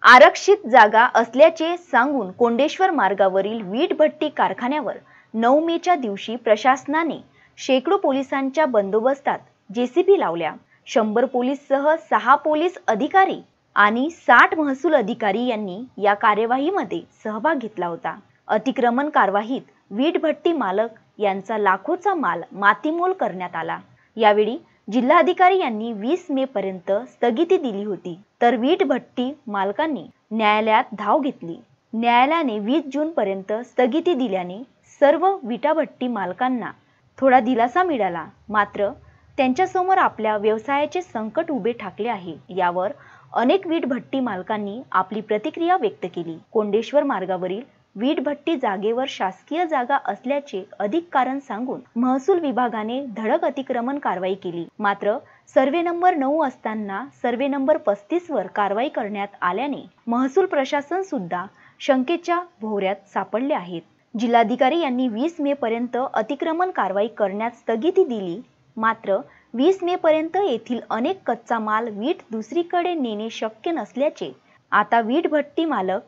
आरक्षित जागा असल्याचे सांगून कोंडेश्वर मार्गावरील वीट भट्टी कारखान्यावर 9 मेच्या दिवशी प्रशासनाने शेकडो पोलिसांच्या बंदोबस्तात जेसीबी लावल्या। 100 पोलीससह 6 पोलीस अधिकारी आणि 60 महसूल अधिकारी यांनी या कार्यवाहीमध्ये सहभाग घेतला होता। अतिक्रमण कारवाईत वीट भट्टी मालक यांचा लाखोचा माल मातीमोल करण्यात आला। यावेळी जिल्हाधिकारी यांनी 20 मे पर्यंत स्थगिती दिली होती, तर वीट भट्टी मालकांनी न्यायालयात धाव घेतली। न्यायालयाने 20 जून पर्यंत स्थगिती दिल्याने सर्व विटाभट्टी मालकांना थोडा दिलासा मिळाला, मात्र त्यांच्यासमोर आपल्या व्यवसायाचे संकट उभे ठाकले आहे। यावर अनेक वीट भट्टी मालकांनी आपली प्रतिक्रिया व्यक्त केली। कोंडेश्वर मार्गावरील वीट भट्टी जागेवर शासकीय जागा असल्याचे अधिक कारण सांगून महसूल विभागाने धडक अतिक्रमण कारवाई केली, मात्र सर्वे नंबर 9 असताना सर्वे नंबर 35 वर कारवाई करण्यात आल्याने महसूल प्रशासन सुद्धा शंकेच्या भोवऱ्यात सापडले आहेत। जिल्हाधिकारी यांनी 20 मे पर्यंत अतिक्रमण कारवाई करण्यास स्थगिती दिली, मात्र 20 मे पर्यंत येथील अनेक कच्चा माल वीट दुसरीकडे नेणे शक्य नसल्याचे आता वीट भट्टी मालक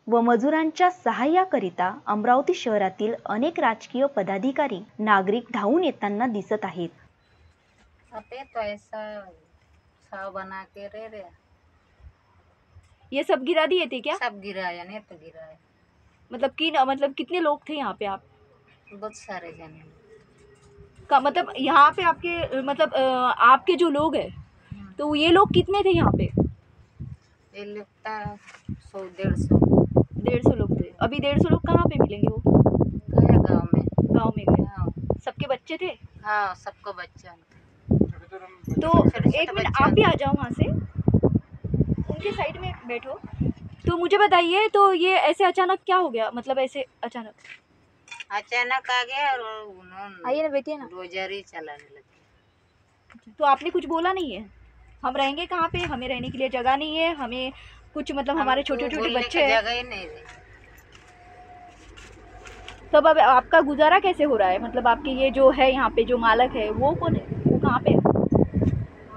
व मजुरांच्या सहाय्याकरिता अमरावती शहरातील अनेक राजकीय पदाधिकारी नागरिक धावून येताना दिसत आहेत। तो ऐसा साव बना के रह रहे। ये सब गिरा दिए थे क्या? सब गिराया, नहीं तो गिराया। मतलब कितने लोग थे यहाँ पे? आप बहुत सारे जने का मतलब यहाँ पे आपके मतलब आपके जो लोग हैं, तो ये लोग कितने थे यहाँ पे? ये लगता 100-150 150 लोग थे। अभी 150 लोग कहाँ पे मिलेंगे? वो गए गाँव में। गाँव में गए। हाँ, सबके बच्चे थे? हाँ, सबको बच्चा। तो एक मिनट आप भी आ जाओ वहाँ से, उनके साइड में बैठो। तो मुझे बताइए, तो ये ऐसे अचानक क्या हो गया? मतलब ऐसे अचानक आ गया और उन्होंने आइए ना, बैठिए ना। डोजर ही चलाने लगे। तो आपने कुछ बोला नहीं है? हम रहेंगे कहाँ पे? हमें रहने के लिए जगह नहीं है, हमें कुछ मतलब हमारे छोटे छोटे बच्चे हैं, जगह ही नहीं रही। तब अब आपका गुजारा कैसे हो रहा है? मतलब आपके ये जो है यहाँ पे जो मालक है वो कौन है? वो कहाँ पे है? वो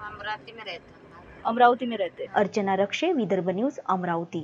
अमरावती में रहता है। अमरावती में रहते हैं। अर्चना रक्षे, विदर्भ न्यूज, अमरावती।